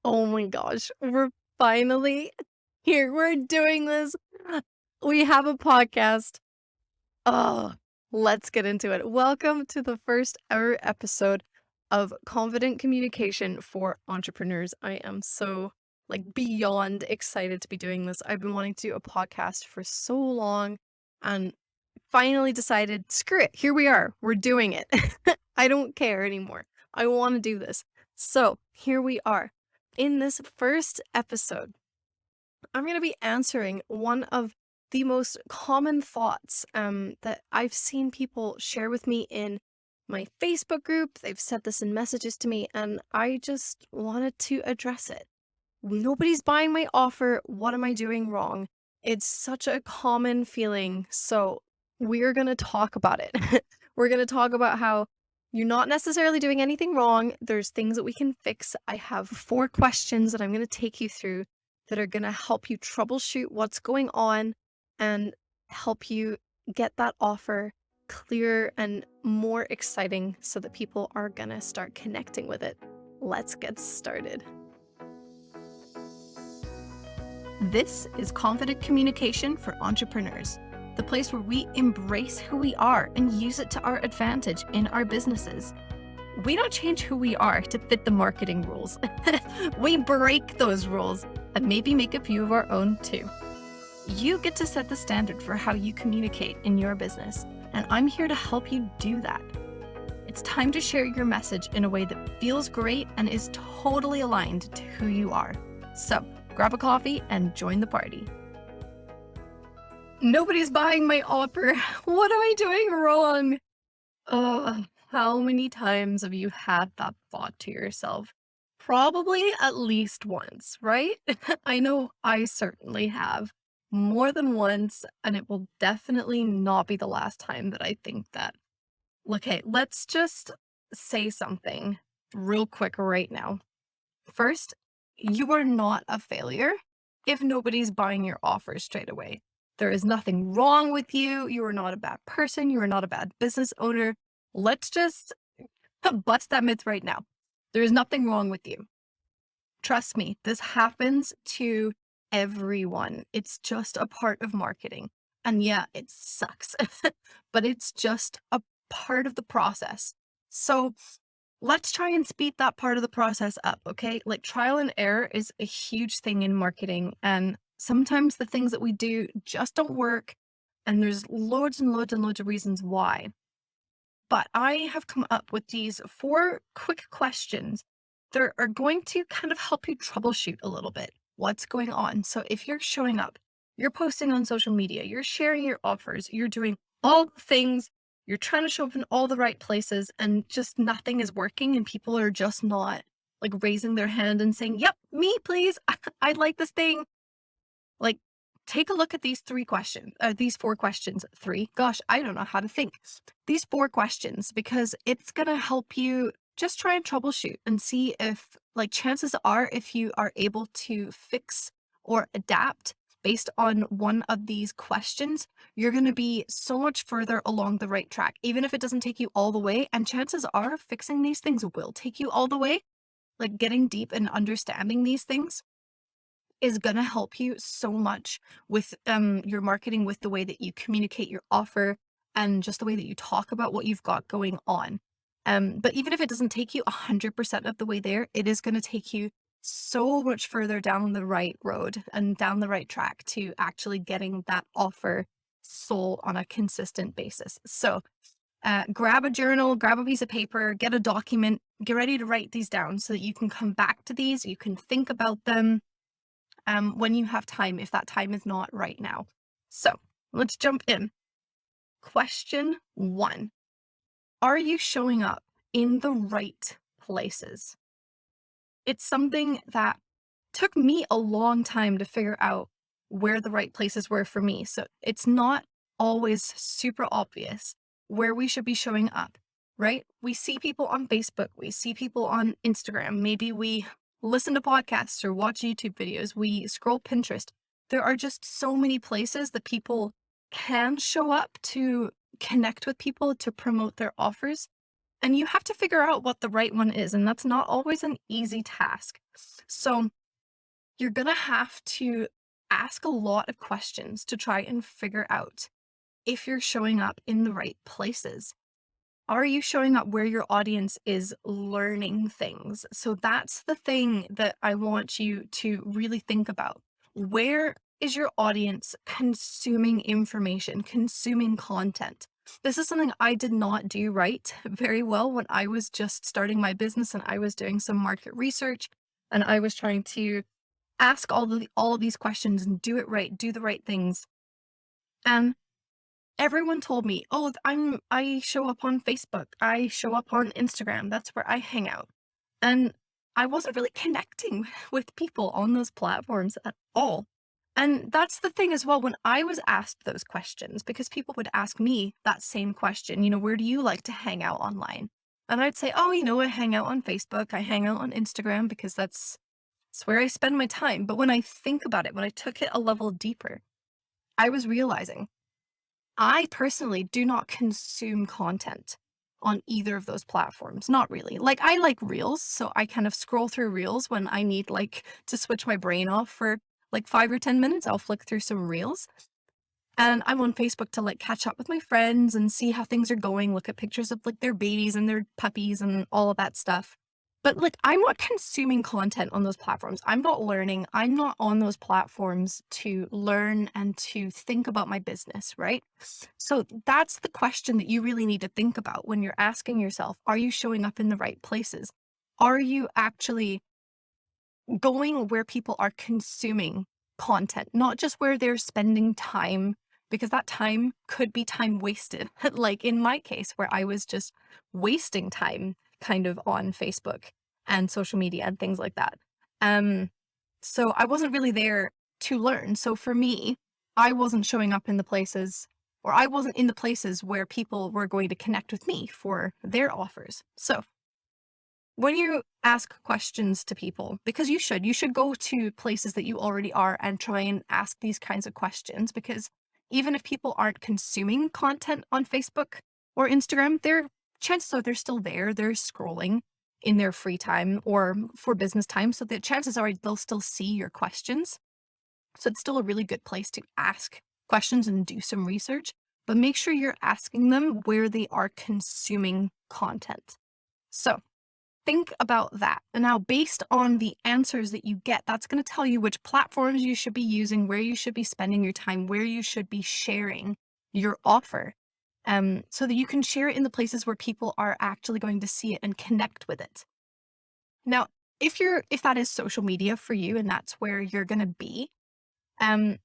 Oh my gosh, we're finally here. We're doing this. We have a podcast. Oh, let's get into it. Welcome to the first ever episode of Confident Communication for Entrepreneurs. I am so beyond excited to be doing this. I've been wanting to do a podcast for so long and finally decided, screw it. Here we are. We're doing it. I don't care anymore. I want to do this. So here we are. In this first episode, I'm going to be answering one of the most common thoughts that I've seen people share with me in my Facebook group. They've said this in messages to me, and I just wanted to address it. Nobody's buying my offer. What am I doing wrong? It's such a common feeling. So we're going to talk about it. We're going to talk about how you're not necessarily doing anything wrong. There's things that we can fix. I have 4 questions that I'm going to take you through that are going to help you troubleshoot what's going on and help you get that offer clearer and more exciting so that people are going to start connecting with it. Let's get started. This is Confident Communication for Entrepreneurs, the place where we embrace who we are and use it to our advantage in our businesses. We don't change who we are to fit the marketing rules. We break those rules and maybe make a few of our own too. You get to set the standard for how you communicate in your business, and I'm here to help you do that. It's time to share your message in a way that feels great and is totally aligned to who you are. So, grab a coffee and join the party. Nobody's buying my offer. What am I doing wrong? How many times have you had that thought to yourself? Probably at least once, right? I know I certainly have more than once, and it will definitely not be the last time that I think that. Look, hey, let's just say something real quick right now. First, you are not a failure if nobody's buying your offer straight away. There is nothing wrong with you. You are not a bad person. You are not a bad business owner. Let's just bust that myth right now. There is nothing wrong with you. Trust me, this happens to everyone. It's just a part of marketing. And yeah, it sucks, but it's just a part of the process. So let's try and speed that part of the process up, okay? Like trial and error is a huge thing in marketing. And sometimes the things that we do just don't work. And there's loads and loads and loads of reasons why. But I have come up with these 4 quick questions that are going to kind of help you troubleshoot a little bit what's going on. So if you're showing up, you're posting on social media, you're sharing your offers, you're doing all the things, you're trying to show up in all the right places, and just nothing is working, and people are just not raising their hand and saying, yep, me, please. I'd like this thing. Like, take a look at these 3 questions, these 4 questions. 3, gosh, I don't know how to think. These 4 questions, because it's going to help you just try and troubleshoot and see if, chances are, if you are able to fix or adapt based on one of these questions, you're going to be so much further along the right track, even if it doesn't take you all the way. And chances are fixing these things will take you all the way. Like getting deep and understanding these things is going to help you so much with your marketing, with the way that you communicate your offer and just the way that you talk about what you've got going on. But even if it doesn't take you 100% of the way there, it is going to take you so much further down the right road and down the right track to actually getting that offer sold on a consistent basis. So grab a journal, grab a piece of paper, get a document, get ready to write these down so that you can come back to these, you can think about them when you have time, if that time is not right now. So let's jump in. Question 1. Are you showing up in the right places? It's something that took me a long time to figure out where the right places were for me. So it's not always super obvious where we should be showing up, right? We see people on Facebook, we see people on Instagram, maybe we listen to podcasts or watch YouTube videos, we scroll Pinterest. There are just so many places that people can show up to connect with people, to promote their offers. And you have to figure out what the right one is, and that's not always an easy task. So you're gonna have to ask a lot of questions to try and figure out if you're showing up in the right places. Are you showing up where your audience is learning things? So that's the thing that I want you to really think about. Where is your audience consuming information, consuming content? This is something I did not do right very well when I was just starting my business and I was doing some market research and I was trying to ask all of these questions and do it right, do the right things. And everyone told me, "Oh, I show up on Facebook. I show up on Instagram. That's where I hang out." And I wasn't really connecting with people on those platforms at all. And that's the thing as well, when I was asked those questions, because people would ask me that same question, "Where do you like to hang out online?" And I'd say, "Oh, I hang out on Facebook. I hang out on Instagram because that's where I spend my time." But when I think about it, when I took it a level deeper, I was realizing I personally do not consume content on either of those platforms. Not really. Like, I like Reels, so I kind of scroll through Reels when I need, like, to switch my brain off for like 5 or 10 minutes. I'll flick through some Reels. And I'm on Facebook to, like, catch up with my friends and see how things are going, look at pictures of, like, their babies and their puppies and all of that stuff. But, like, I'm not consuming content on those platforms. I'm not learning. I'm not on those platforms to learn and to think about my business, right? So that's the question that you really need to think about when you're asking yourself, are you showing up in the right places? Are you actually going where people are consuming content, not just where they're spending time, because that time could be time wasted. Like in my case, where I was just wasting time kind of on Facebook and social media and things like that. Um, so I wasn't really there to learn. So for me, I wasn't showing up in the places, or I wasn't in the places where people were going to connect with me for their offers. So when you ask questions to people, because you should go to places that you already are and try and ask these kinds of questions, because even if people aren't consuming content on Facebook or Instagram, chances are they're still there. They're scrolling in their free time or for business time. So the chances are they'll still see your questions. So it's still a really good place to ask questions and do some research, but make sure you're asking them where they are consuming content. So think about that. And now, based on the answers that you get, that's going to tell you which platforms you should be using, where you should be spending your time, where you should be sharing your offer, so that you can share it in the places where people are actually going to see it and connect with it. Now, if that is social media for you and that's where you're going to be, um,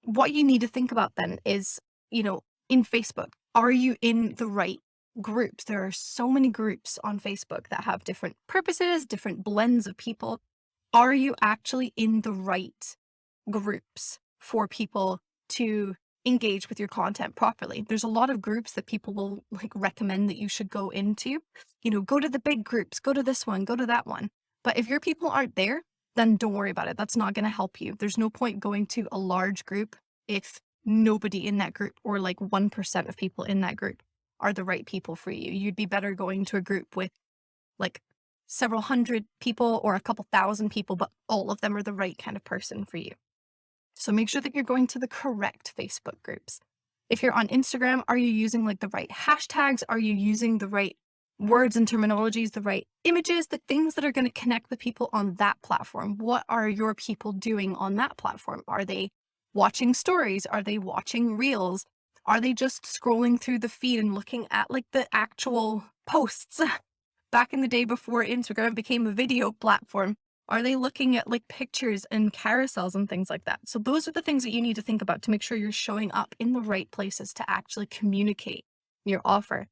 what you need to think about then is, in Facebook, are you in the right groups? There are so many groups on Facebook that have different purposes, different blends of people. Are you actually in the right groups for people to engage with your content properly? There's a lot of groups that people will like recommend that you should go into. Go to the big groups, go to this one, go to that one. But if your people aren't there, then don't worry about it. That's not going to help you. There's no point going to a large group if nobody in that group, or like 1% of people in that group, are the right people for you. You'd be better going to a group with like several hundred people or a couple thousand people, but all of them are the right kind of person for you. So make sure that you're going to the correct Facebook groups. If you're on Instagram, are you using like the right hashtags? Are you using the right words and terminologies, the right images, the things that are going to connect with people on that platform? What are your people doing on that platform? Are they watching stories? Are they watching reels? Are they just scrolling through the feed and looking at like the actual posts? Back in the day before Instagram became a video platform, are they looking at like pictures and carousels and things like that? So those are the things that you need to think about to make sure you're showing up in the right places to actually communicate your offer.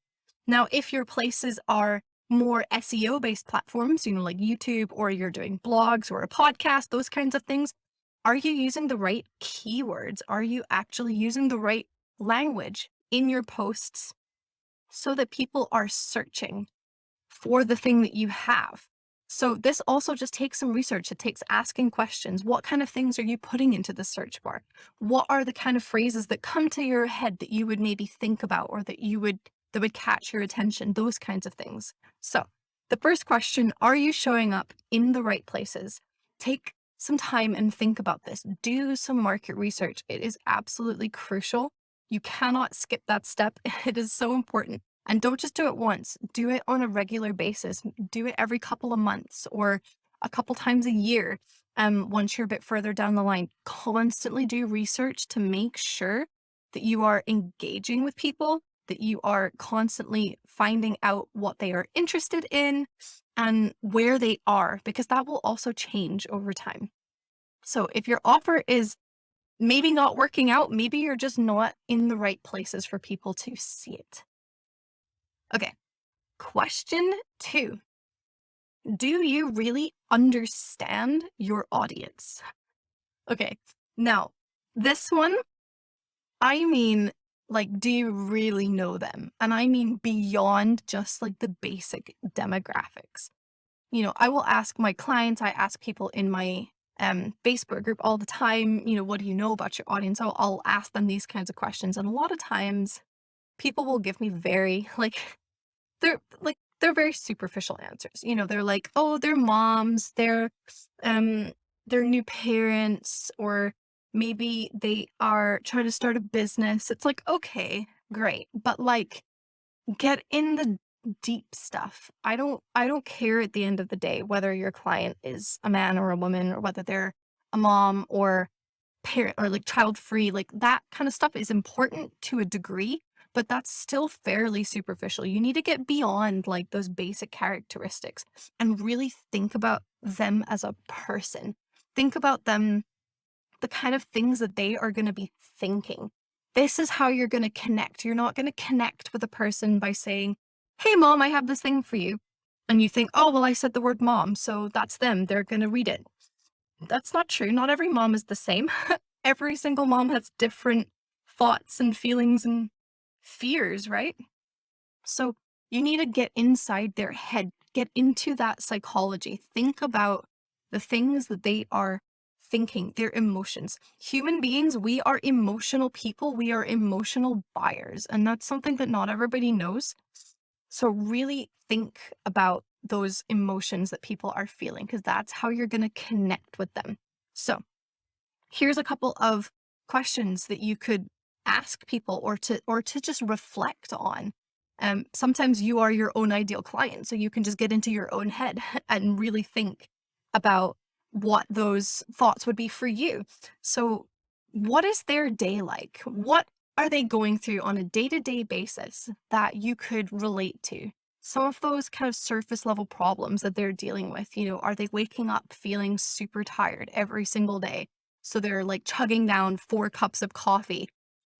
Now, if your places are more SEO based platforms, like YouTube, or you're doing blogs or a podcast, those kinds of things, are you using the right keywords? Are you actually using the right language in your posts so that people are searching for the thing that you have? So this also just takes some research. It takes asking questions. What kind of things are you putting into the search bar? What are the kind of phrases that come to your head that you would maybe think about, or that you would that would catch your attention, those kinds of things. So, the first question, are you showing up in the right places? Take some time and think about this. Do some market research. It is absolutely crucial. You cannot skip that step. It is so important. And don't just do it once, do it on a regular basis. Do it every couple of months or a couple times a year. Once you're a bit further down the line, constantly do research to make sure that you are engaging with people, that you are constantly finding out what they are interested in and where they are, because that will also change over time. So if your offer is maybe not working out, maybe you're just not in the right places for people to see it. Okay, question two. Do you really understand your audience? Okay, now this one, I mean, like, do you really know them? And I mean beyond just like the basic demographics. I will ask my clients, I ask people in my Facebook group all the time, what do you know about your audience? I'll ask them these kinds of questions. And a lot of times people will give me very they're very superficial answers. They're like, "Oh, they're moms, um they're new parents, or maybe they are trying to start a business." It's like, "Okay, great." But like get in the deep stuff. I don't care at the end of the day whether your client is a man or a woman or whether they're a mom or parent or like child free, like that kind of stuff is important to a degree, but that's still fairly superficial. You need to get beyond like those basic characteristics and really think about them as a person. Think about them, the kind of things that they are going to be thinking. This is how you're going to connect. You're not going to connect with a person by saying, "Hey, mom, I have this thing for you." And you think, "Oh, well, I said the word mom, so that's them. They're going to read it." That's not true. Not every mom is the same. Every single mom has different thoughts and feelings and fears, right? So you need to get inside their head, get into that psychology, think about the things that they are thinking, their emotions. Human beings, we are emotional people, we are emotional buyers, and that's something that not everybody knows. So really think about those emotions that people are feeling because that's how you're going to connect with them. So, here's a couple of questions that you could ask people or to just reflect on. Sometimes you are your own ideal client, so you can just get into your own head and really think about what those thoughts would be for you. So, what is their day like? What are they going through on a day-to-day basis that you could relate to? Some of those kind of surface level problems that they're dealing with, are they waking up feeling super tired every single day? So they're like chugging down 4 cups of coffee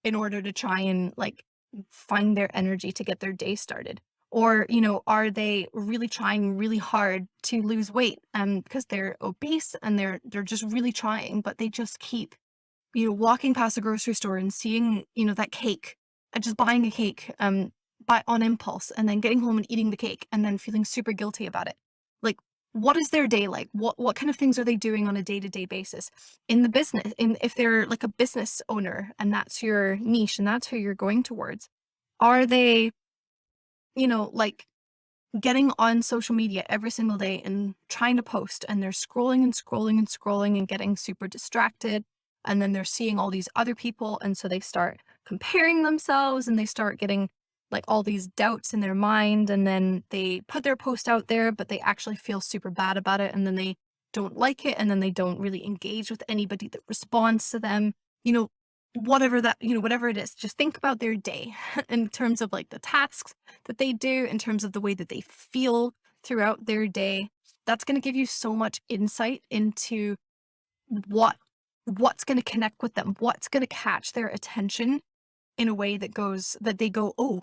in order to try and like find their energy to get their day started. Or, are they really trying really hard to lose weight because they're obese and they're just really trying, but they just keep, walking past the grocery store and seeing, that cake and just buying a cake by on impulse and then getting home and eating the cake and then feeling super guilty about it. Like, what is their day like? What kind of things are they doing on a day-to-day basis in the business? In if they're like a business owner and that's your niche and that's who you're going towards, are they, like getting on social media every single day and trying to post and they're scrolling and scrolling and scrolling and getting super distracted, and then they're seeing all these other people and so they start comparing themselves and they start getting like all these doubts in their mind, and then they put their post out there but they actually feel super bad about it, and then they don't like it, and then they don't really engage with anybody that responds to them. you know whatever it is, just think about their day in terms of like the tasks that they do, in terms of the way that they feel throughout their day. That's going to give you so much insight into what what's going to connect with them, what's going to catch their attention in a way that they go, "Oh,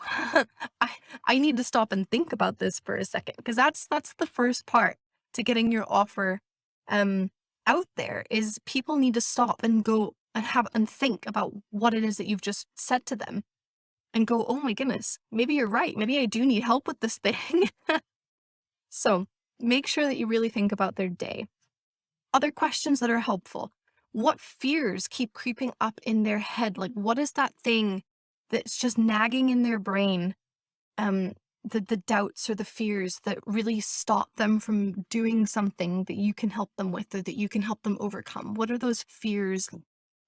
I I need to stop and think about this for a second," because that's the first part to getting your offer um out there, is people need to stop and go and have and think about what it is that you've just said to them and go, "Oh my goodness, maybe you're right. Maybe I do need help with this thing." So, make sure that you really think about their day. Other questions that are helpful. What fears keep creeping up in their head? Like, what is that thing that's just nagging in their brain um, the doubts or the fears that really stop them from doing something that you can help them with or that you can help them overcome? What are those fears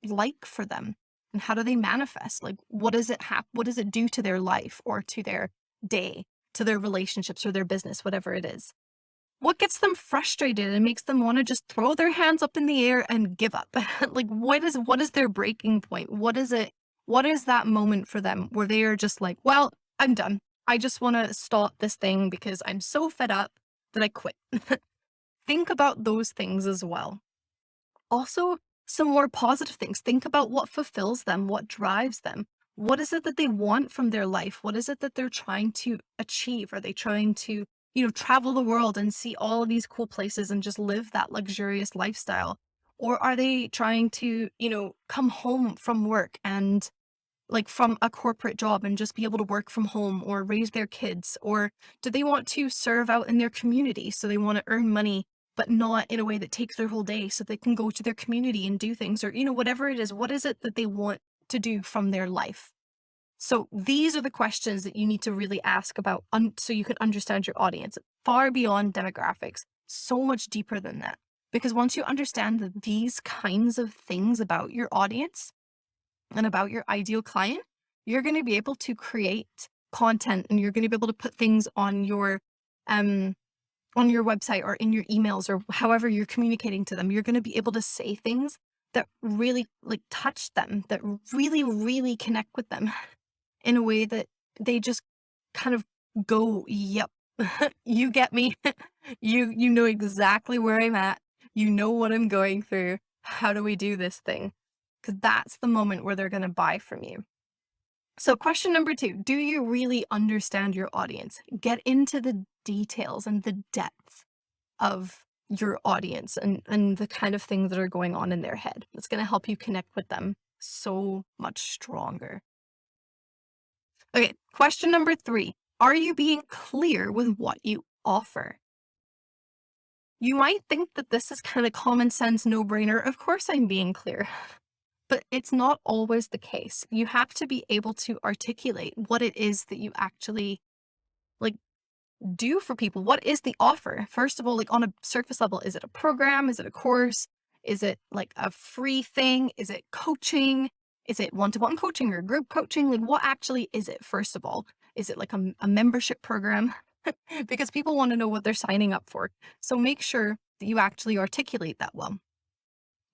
like for them? And how do they manifest? Like, what does it do to their life or to their day, to their relationships or their business, whatever it is? What gets them frustrated and makes them want to just throw their hands up in the air and give up? Like, what is their breaking point? What is that moment for them where they are just like, well, I'm done. I just want to stop this thing because I'm so fed up that I quit. Think about those things as well. Also, some more positive things. Think about what fulfills them, what drives them. What is it that they want from their life? What is it that they're trying to achieve? Are they trying to, travel the world and see all of these cool places and just live that luxurious lifestyle? Or are they trying to, come home from work and like from a corporate job and just be able to work from home or raise their kids? Or do they want to serve out in their community? So they want to earn money, but not in a way that takes their whole day so they can go to their community and do things or, whatever it is. What is it that they want to do from their life? So these are the questions that you need to really ask about so you can understand your audience far beyond demographics, so much deeper than that. Because once you understand these kinds of things about your audience, and about your ideal client, you're going to be able to create content and you're going to be able to put things um on your website or in your emails or however you're communicating to them. You're going to be able to say things that really like touch them, that really really connect with them in a way that they just kind of go, "Yep. You get me. You know exactly where I'm at. You know what I'm going through. How do we do this thing?" Because that's the moment where they're going to buy from you. So, question number 2, do you really understand your audience? Get into the details and the depth of your audience and the kind of things that are going on in their head. It's going to help you connect with them so much stronger. Okay, question number 3, are you being clear with what you offer? You might think that this is kind of common sense, no brainer. Of course, I'm being clear. But it's not always the case. You have to be able to articulate what it is that you actually like do for people. What is the offer? First of all, like on a surface level, is it a program? Is it a course? Is it like a free thing? Is it coaching? Is it one-to-one coaching or group coaching? Like what actually is it, first of all? Is it like a membership program? Because people want to know what they're signing up for. So make sure that you actually articulate that well.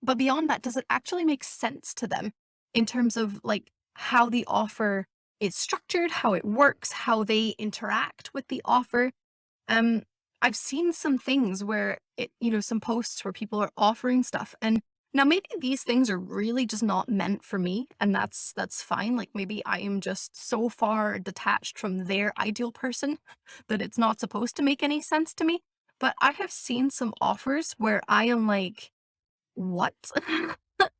But beyond that, does it actually make sense to them in terms of like how the offer is structured, how it works, how they interact with the offer? Um, I've seen some things where some posts where people are offering stuff and now maybe these things are really just not meant for me and that's fine. Like maybe I am just so far detached from their ideal person that it's not supposed to make any sense to me. But I have seen some offers where I am like, what?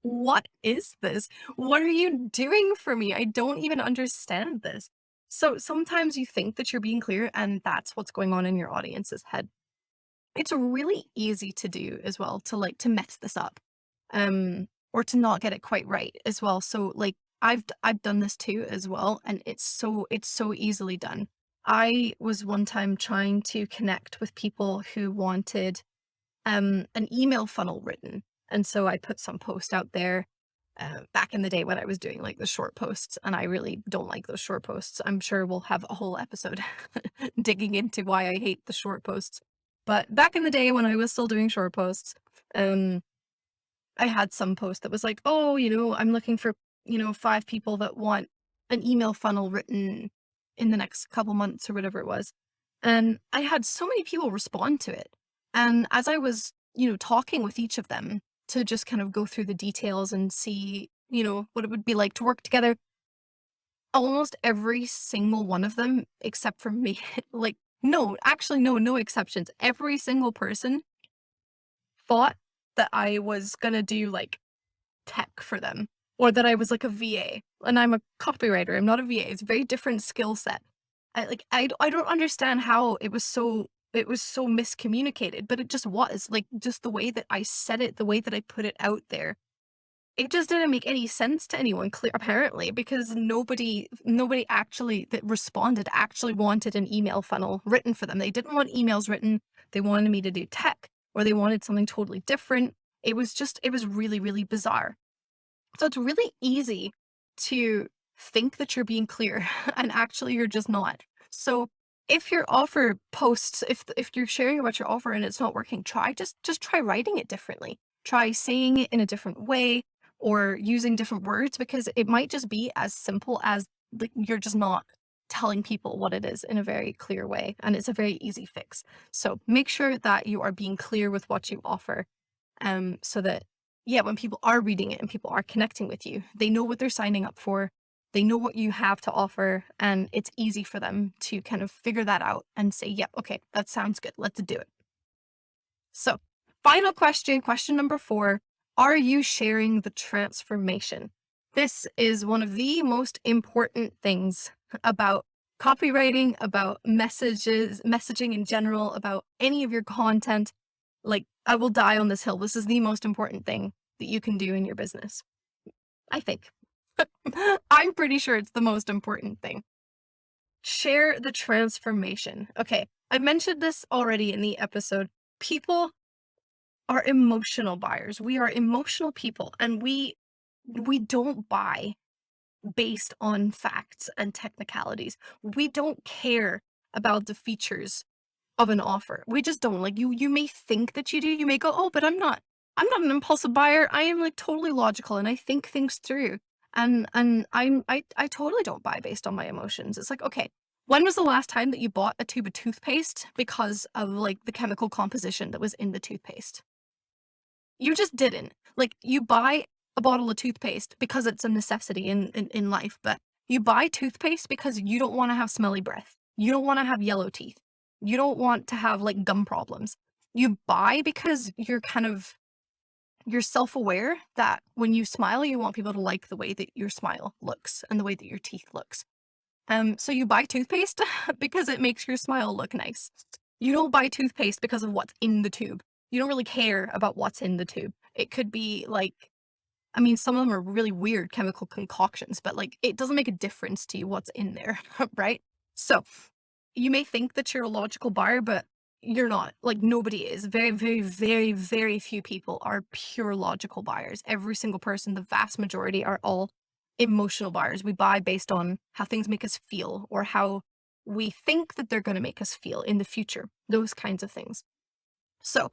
What is this? What are you doing for me? I don't even understand this. So sometimes you think that you're being clear, and that's what's going on in your audience's head. It's really easy to do as well to mess this up, or to not get it quite right as well. So like I've done this too as well, and it's so easily done. I was one time trying to connect with people who wanted an email funnel written. And so I put some post out there back in the day when I was doing like the short posts, and I really don't like those short posts. I'm sure we'll have a whole episode digging into why I hate the short posts. But back in the day when I was still doing short posts, um, I had some post that was like, oh, I'm looking for, 5 people that want an email funnel written in the next couple months or whatever it was. And I had so many people respond to it. And as I was, talking with each of them to just kind of go through the details and see, what it would be like to work together, almost every single one of them, except for me, like, no, actually, no, no exceptions. Every single person thought that I was gonna do like tech for them or that I was like a VA and I'm a copywriter. I'm not a VA. It's a very different skill set. I don't understand how it was so miscommunicated, but it just was like just the way that I said it, the way that I put it out there. it just didn't make any sense to anyone clear apparently, because nobody actually that responded actually wanted an email funnel written for them. They didn't want emails written. They wanted me to do tech, or they wanted something totally different. It was really, really bizarre. So it's really easy to think that you're being clear and actually you're just not. So if your offer posts, if you're sharing about your offer and it's not working, try just try writing it differently. Try saying it in a different way or using different words, because it might just be as simple as like you're just not telling people what it is in a very clear way, and it's a very easy fix. So make sure that you are being clear with what you offer, so that, yeah, when people are reading it and people are connecting with you, they know what they're signing up for, they know what you have to offer, and it's easy for them to kind of figure that out and say, yep, okay, that sounds good, let's do it. So, final question, question number 4, are you sharing the transformation? This is one of the most important things about copywriting, about messaging in general, about any of your content. Like, I will die on this hill. This is the most important thing that you can do in your business, I think. I'm pretty sure it's the most important thing. Share the transformation. Okay, I mentioned this already in the episode. People are emotional buyers. We are emotional people, and we don't buy based on facts and technicalities. We don't care about the features of an offer. We just don't. Like, you may think that you do. You may go, "Oh, but I'm not an impulsive buyer. I am like totally logical and I think things through." And I totally don't buy based on my emotions. It's like, okay, when was the last time that you bought a tube of toothpaste because of like the chemical composition that was in the toothpaste? You just didn't. Like, you buy a bottle of toothpaste because it's a necessity in life, but you buy toothpaste because you don't wanna have smelly breath. You don't wanna have yellow teeth. You don't want to have, like, gum problems. You buy because you're self-aware that when you smile, you want people to like the way that your smile looks and the way that your teeth looks. So you buy toothpaste because it makes your smile look nice. You don't buy toothpaste because of what's in the tube. You don't really care about what's in the tube. It could be like, I mean, some of them are really weird chemical concoctions, but like it doesn't make a difference to you what's in there, right? So you may think that you're a logical buyer, but you're not. Like, nobody is. Very, very, very, very few people are pure logical buyers. Every single person, the vast majority, are all emotional buyers. We buy based on how things make us feel or how we think that they're going to make us feel in the future, those kinds of things. So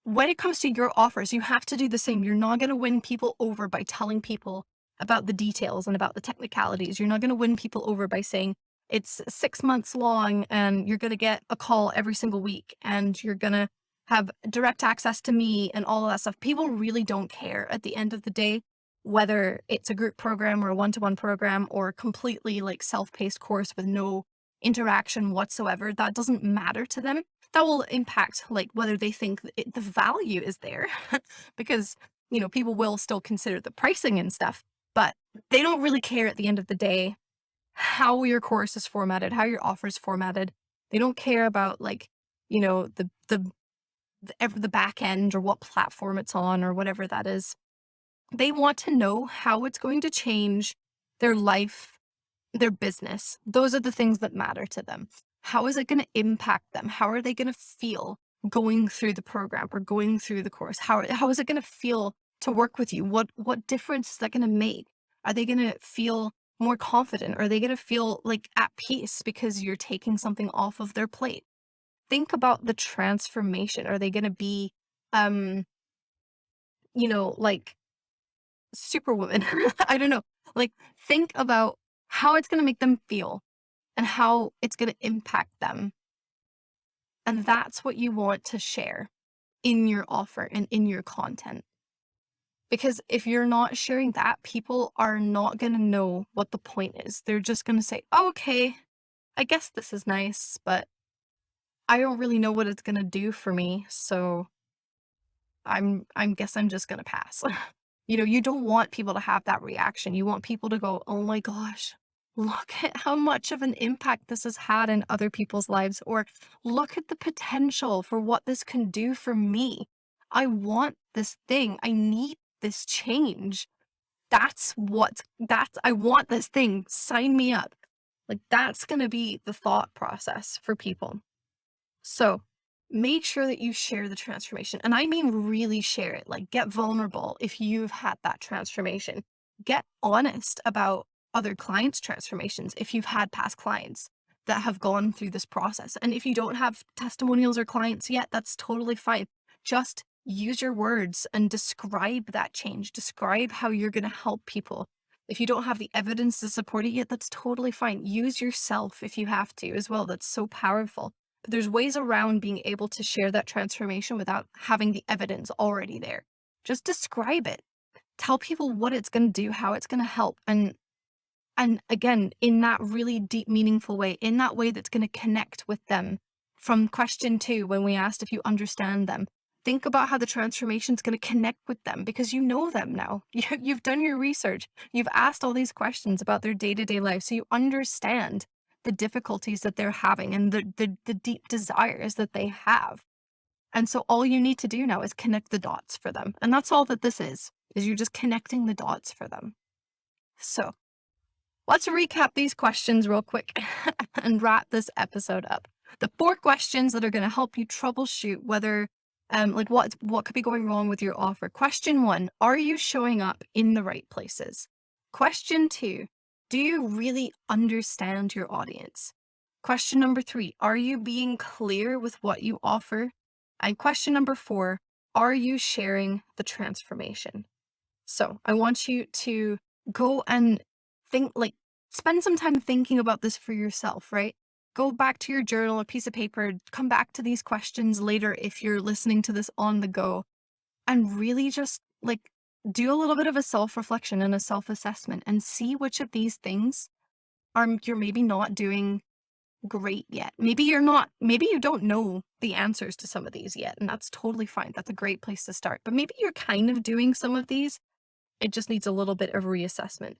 when it comes to your offers, you have to do the same. You're not going to win people over by telling people about the details and about the technicalities. You're not going to win people over by saying it's 6 months long and you're going to get a call every single week and you're going to have direct access to me and all of that stuff. People really don't care at the end of the day, whether it's a group program or a one-to-one program or completely like self-paced course with no interaction whatsoever. That doesn't matter to them. That will impact like whether they think the value is there because people will still consider the pricing and stuff, but they don't really care at the end of the day how your course is formatted, how your offer is formatted. They don't care about like the back end or what platform it's on or whatever that is. They want to know how it's going to change their life, their business. Those are the things that matter to them. How is it going to impact them? How are they going to feel going through the program or going through the course? How is it going to feel to work with you? What difference is that going to make? Are they going to feel more confident? Are they going to feel like at peace because you're taking something off of their plate? Think about the transformation. Are they going to be um, like superwoman? I don't know. Like, think about how it's going to make them feel and how it's going to impact them. And that's what you want to share in your offer and in your content. Because if you're not sharing that, people are not going to know what the point is. They're just going to say, oh, okay, I guess this is nice, but I don't really know what it's going to do for me. So I guess I'm just going to pass. You don't want people to have that reaction. You want people to go, oh my gosh, look at how much of an impact this has had in other people's lives, or look at the potential for what this can do for me. I want this thing. I need this change. I want this thing, sign me up. Like, that's going to be the thought process for people. So make sure that you share the transformation. And I mean, really share it. Like, get vulnerable if you've had that transformation. Get honest about other clients' transformations if you've had past clients that have gone through this process. And if you don't have testimonials or clients yet, that's totally fine. Just use your words and describe that change. Describe how you're going to help people. If you don't have the evidence to support it yet, that's totally fine. Use yourself if you have to as well. That's so powerful. But there's ways around being able to share that transformation without having the evidence already there. Just describe it. Tell people what it's going to do, how it's going to help. And again, in that really deep, meaningful way, in that way that's going to connect with them. From question 2, when we asked if you understand them, think about how the transformation is going to connect with them because you know them now. You've done your research. You've asked all these questions about their day-to-day life. So you understand the difficulties that they're having and the deep desires that they have. And so all you need to do now is connect the dots for them. And that's all that this is you're just connecting the dots for them. So let's recap these questions real quick and wrap this episode up. The 4 questions that are going to help you troubleshoot whether, like what could be going wrong with your offer. Question 1, are you showing up in the right places? Question 2, do you really understand your audience? Question number 3, are you being clear with what you offer? And question number 4, are you sharing the transformation? So I want you to go and spend some time thinking about this for yourself, right? Go back to your journal, a piece of paper, come back to these questions later if you're listening to this on the go, and really just do a little bit of a self-reflection and a self-assessment and see which of these things you're maybe not doing great yet. Maybe you don't know the answers to some of these yet, and that's totally fine. That's a great place to start. But maybe you're kind of doing some of these. It just needs a little bit of reassessment.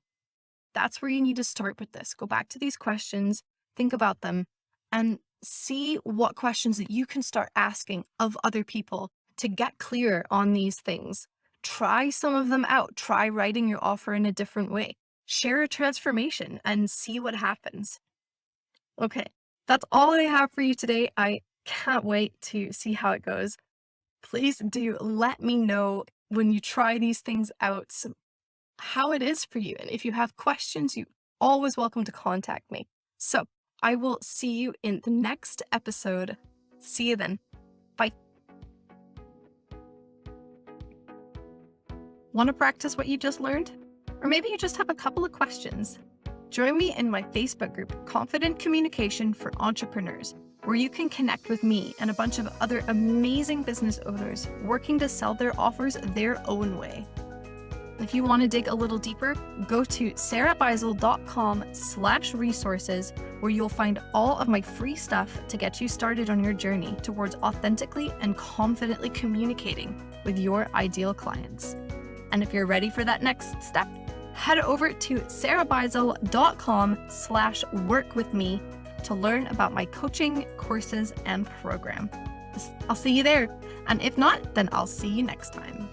That's where you need to start with this. Go back to these questions, think about them, and see what questions that you can start asking of other people to get clear on these things. Try some of them out. Try writing your offer in a different way. Share a transformation and see what happens. Okay, that's all I have for you today. I can't wait to see how it goes. Please do let me know when you try these things out how it is for you. And if you have questions, you're always welcome to contact me. So I will see you in the next episode. See you then. Bye. Want to practice what you just learned? Or maybe you just have a couple of questions. Join me in my Facebook group, Confident Communication for Entrepreneurs, where you can connect with me and a bunch of other amazing business owners working to sell their offers their own way. If you want to dig a little deeper, go to sarahbeisel.com/resources, where you'll find all of my free stuff to get you started on your journey towards authentically and confidently communicating with your ideal clients. And if you're ready for that next step, head over to sarahbeisel.com/workwithme to learn about my coaching, courses, and program. I'll see you there. And if not, then I'll see you next time.